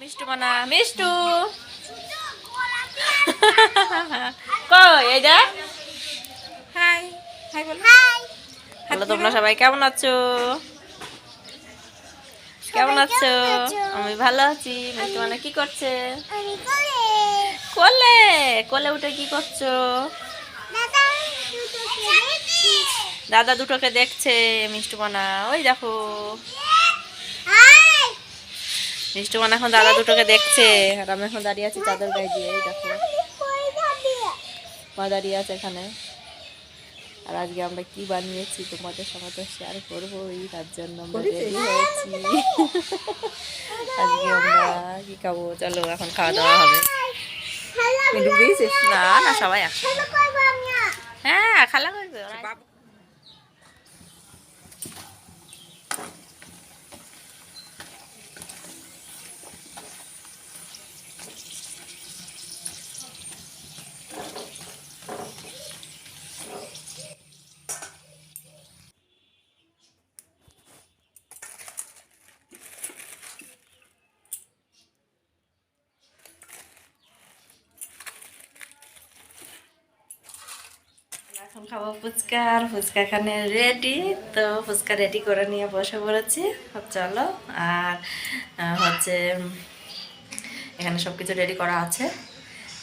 মিষ্টু মানা মিষ্টু কই এই দেখ হাই হাই বলো হ্যালো তোমরা সবাই কেমন আছো কেমন আছো আমি ভালো আছি মিষ্টু মানা কি করছে কোলে কোলে উঠে কি করছো দাদা দুটোকে দেখছে মিষ্টু মানা ওই দেখো মিষ্টু মানা এখন দাদা দুটোকে দেখছে আর আমি এখন দাঁড়িয়ে আছি চাদর গায়ে দিয়ে এই দেখো মা দাঁড়িয়ে আছে এখানে আর আজকে আমরা কি বানিয়েছি তোমাদের সঙ্গে তো শেয়ার করবো তার জন্য আমরা রেডি হয়েছি আজকে আমরা কি খাবো চলো এখন খাওয়া দাওয়া হবে না না সবাই হ্যাঁ খালা করবে এখন খাবো ফুচকা আর ফুচকা এখানে রেডি তো ফুচকা রেডি করে নিয়ে বসে পড়েছি চলো আর হচ্ছে এখানে সব কিছু রেডি করা আছে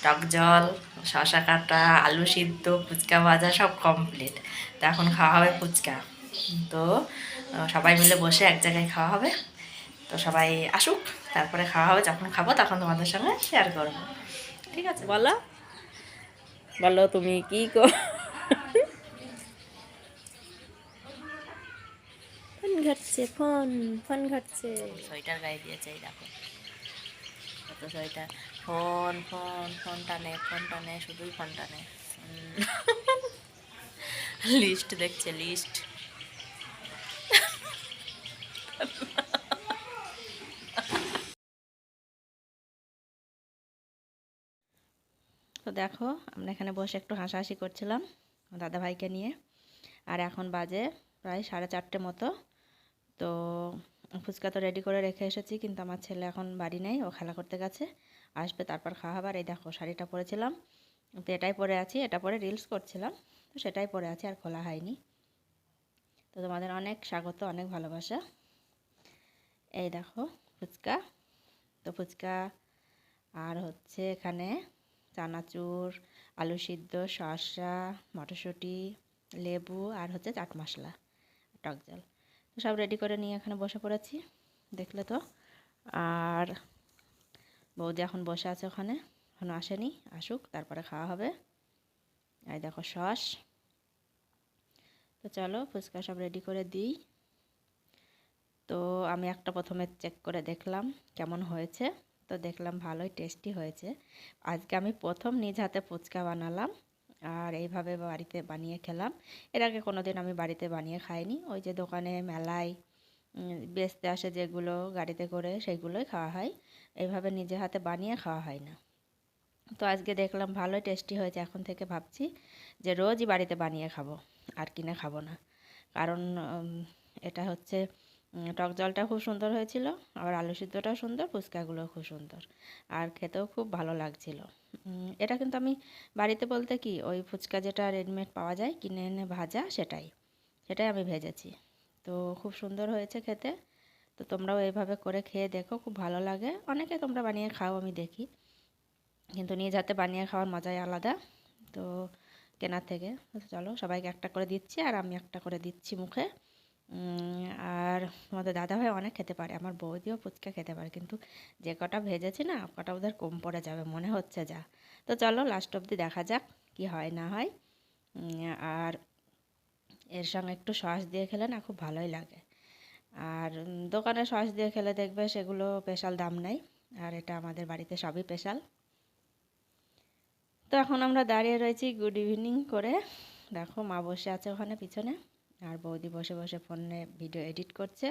টক জল শসা কাটা আলু সিদ্ধ ফুচকা ভাজা সব কমপ্লিট তো এখন খাওয়া হবে ফুচকা তো সবাই মিলে বসে এক জায়গায় খাওয়া হবে তো সবাই আসুক তারপরে খাওয়া হবে যখন খাবো তখন তোমাদের সঙ্গে শেয়ার করবো ঠিক আছে বলো বলো তুমি কি ফোন ঘাটছে ফোন ফোন ঘাটছে সোয়েটার গায়ে দিয়েছে এই দেখো কত সোয়েটার ফোন ফোন ফোন টানে শুধুই ফোন টানে লিস্ট দেখছে লিস্ট তো দেখো আমরা এখানে বসে একটু হাসাহাসি করছিলাম দাদা ভাইকে নিয়ে আর এখন বাজে প্রায় 4:30 মতো তো ফুচকা তো রেডি করে রেখে এসেছি কিন্তু আমার ছেলে এখন বাড়ি নেই ও খেলা করতে গেছে আসবে তারপর খাওয়া হবে আর এই দেখো শাড়িটা পরেছিলাম তো এটাই পরে আছি এটা পরে রিলস করছিলাম তো সেটাই পরে আছি আর খোলা হয়নি তো তোমাদের অনেক স্বাগত অনেক ভালোবাসা এই দেখো ফুচকা তো ফুচকা আর হচ্ছে এখানে চানাচুর আলু সিদ্ধ শসা মটরশুঁটি লেবু আর হচ্ছে চাট মশলা টক জল তো সব রেডি করে নিয়ে এখানে বসে পড়েছি দেখলে তো আর বৌদি এখন বসে আছে ওখানে এখনও আসেনি আসুক তারপরে খাওয়া হবে এই দেখো সস তো চলো ফুচকা সব রেডি করে দিই তো আমি একটা প্রথমে চেক করে দেখলাম কেমন হয়েছে তো দেখলাম ভালোই টেস্টি হয়েছে আজকে আমি প্রথম নিজ হাতে ফুচকা বানালাম আর এইভাবে বাড়িতে বানিয়ে খেলাম এর আগে কোনো দিন আমি বাড়িতে বানিয়ে খাইনি ওই যে দোকানে মেলায় বেচতে আসে যেগুলো গাড়িতে করে সেগুলোই খাওয়া হয় এইভাবে নিজে হাতে বানিয়ে খাওয়া হয় না তো আজকে দেখলাম ভালোই টেস্টি হয়েছে এখন থেকে ভাবছি যে রোজই বাড়িতে বানিয়ে খাবো আর কিনে খাবো না কারণ এটা হচ্ছে টক জলটা খুব সুন্দর হয়েছিল আবার আলু সিদ্ধটাও সুন্দর ফুচকাগুলোও খুব সুন্দর আর খেতেও খুব ভালো লাগছিল এটা কিন্তু আমি বাড়িতে বলতে কি ওই ফুচকা যেটা রেডিমেড পাওয়া যায় কিনে এনে ভাজা সেটাই আমি ভেজেছি তো খুব সুন্দর হয়েছে খেতে তো তোমরাও এইভাবে করে খেয়ে দেখো খুব ভালো লাগে অনেকে তোমরা বানিয়ে খাও আমি দেখি কিন্তু নিজ হাতে বানিয়ে খাওয়ার মজাই আলাদা তো কেনার থেকে চলো সবাইকে একটা করে দিচ্ছি আর আমি একটা করে দিচ্ছি মুখে আর আমাদের দাদাভাই অনেক খেতে পারে আমার বৌদিও ফুচকা খেতে পারে কিন্তু যে কটা ভেজেছি না কটা ওদের কম পড়ে যাবে মনে হচ্ছে যা তো চলো লাস্ট অবধি দেখা যাক কি হয় না হয় আর এর সঙ্গে একটু সস দিয়ে খেলে না খুব ভালোই লাগে আর দোকানে সস দিয়ে খেলে দেখবে সেগুলো স্পেশাল দাম নেই আর এটা আমাদের বাড়িতে সবই স্পেশাল তো এখন আমরা দাঁড়িয়ে রয়েছি গুড ইভিনিং করে দেখো মা বসে আছে ওখানে পিছনে আর বৌদি বসে বসে ফোনে ভিডিও এডিট করছে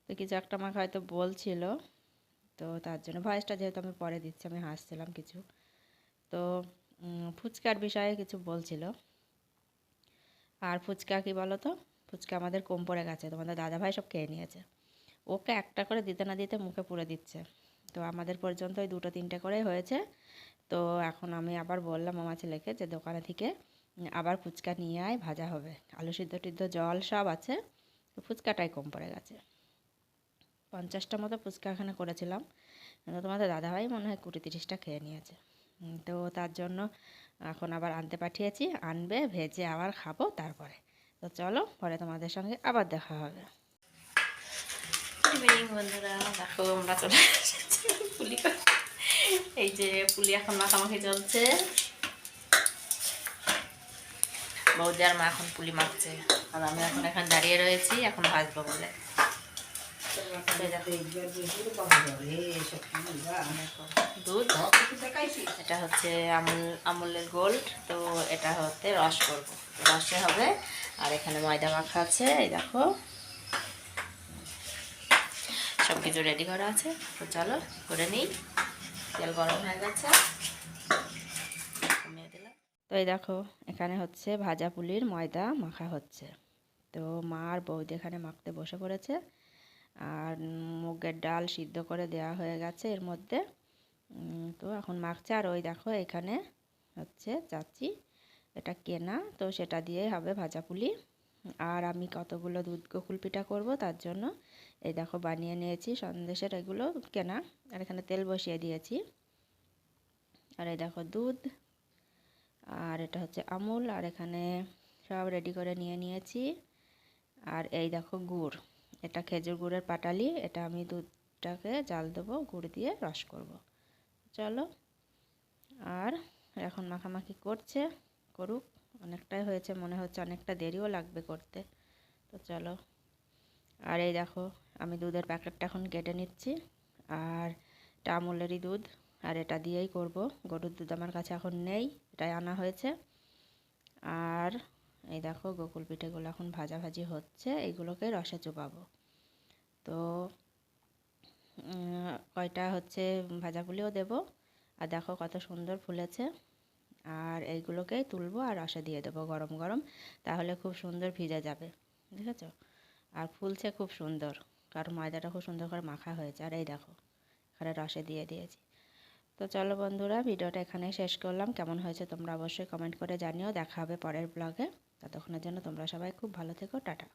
তো কিছু একটা আমাকে হয়তো বলছিল তো তার জন্য ভয়েসটা যেহেতু আমি পরে দিচ্ছি আমি হাসছিলাম কিছু তো ফুচকার বিষয়ে কিছু বলছিল আর ফুচকা কি বলো তো ফুচকা আমাদের কম পড়ে গেছে তোমাদের দাদাভাই সব খেয়ে নিয়েছে ওকে একটা করে দিতে না দিতে মুখে পুরে দিচ্ছে তো তো আমাদের পর্যন্ত ওই 2-3টে করেই হয়েছে। তো এখন আমি আবার বললাম আমার ছেলেকে যে দোকানে থেকে আবার ফুচকা নিয়ে আয়, ভাজা হবে, আলু সিদ্ধ টিদ্ধ জল সব আছে, তো ফুচকাটাই কম পড়ে গেছে। 50টা মতো ফুচকা এখানে করেছিলাম, কিন্তু তোমাদের দাদাভাই মনে হয় 20-30টা খেয়ে নিয়েছে। তো তার জন্য এখন আবার আনতে পাঠিয়েছি, আনবে, ভেজে আবার খাবো তারপরে। তো চলো পরে তোমাদের সঙ্গে আবার দেখা হবে। ইভিনিং বন্ধুরা, দেখো আমরা চলে এসেছি পুলি। এই যে পুলি এখন মাখামাখি চলছে, বৌদি আর মা এখন পুলি মাখছে, আর আমি এখন এখানে দাঁড়িয়ে রয়েছি এখন ভাজবো বলে। দুধ, এটা হচ্ছে আমুলের গোল্ড, তো এটা হচ্ছে রস করবো, রসে হবে। আর এখানে ময়দা মাখা আছে, এই দেখো সব কিছু রেডি করা আছে। তো চলো করে নিই, তেল গরম হয়ে গেছে, কমিয়ে দিলাম। তো এই দেখো এখানে হচ্ছে ভাজা পুলির ময়দা মাখা হচ্ছে। তো মা আর বৌদি এখানে মাখতে বসে পড়েছে। আর মুগের ডাল সিদ্ধ করে দেওয়া হয়ে গেছে এর মধ্যে। তো এখন মাখছে। আর ওই দেখো এখানে হচ্ছে চাচি, এটা কেনা, তো সেটা দিয়েই হবে ভাজা পুলি। আর আমি কতগুলো দুধ গোকুল পিঠা করব, তার জন্য এই দেখো বানিয়ে নিয়েছি সন্দেশের, এগুলো কেনা। আর এখানে তেল বসিয়ে দিয়েছি। আর এই দেখো দুধ, আর এটা হচ্ছে আমুল, আর এখানে সব রেডি করে নিয়ে নিয়েছি। আর এই দেখো গুড়, এটা খেজুর গুড়ের পাটালি, এটা আমি দুধটাকে জাল দেবো, গুড় দিয়ে রস করব। চলো, আর এখন মাখামাখি করছে, করুক, অনেকটাই হয়েছে মনে হচ্ছে, অনেকটা দেরিও লাগবে করতে। তো চলো, আর এই দেখো আমি দুধের প্যাকেটটা এখন কেটে নিচ্ছি। আর এটা আমুলেরই দুধ, আর এটা দিয়েই করব। গরুর দুধ আমার কাছে এখন নেই, এটাই আনা হয়েছে। আর এই দেখো গোকুল পিঠেগুলো এখন ভাজাভাজি হচ্ছে, এইগুলোকে রসে চুপাবো। তো কয়টা হচ্ছে ভাজাগুলিও দেব। আর দেখো কত সুন্দর ফুলেছে। আর এইগুলোকেই তুলবো আর রসে দিয়ে দেবো গরম গরম, তাহলে খুব সুন্দর ভিজে যাবে, দেখেছ? আর ফুলছে খুব সুন্দর, কারণ ময়দাটা খুব সুন্দর করে মাখা হয়েছে। আর এই দেখো এখানে রসে দিয়ে দিয়েছি। তো চলো বন্ধুরা, ভিডিওটা এখানে শেষ করলাম। কেমন হয়েছে তোমরা অবশ্যই কমেন্ট করে জানিও। দেখা হবে পরের ব্লগে। ততক্ষণের জন্য তোমরা সবাই খুব ভালো থেকো, টাটা।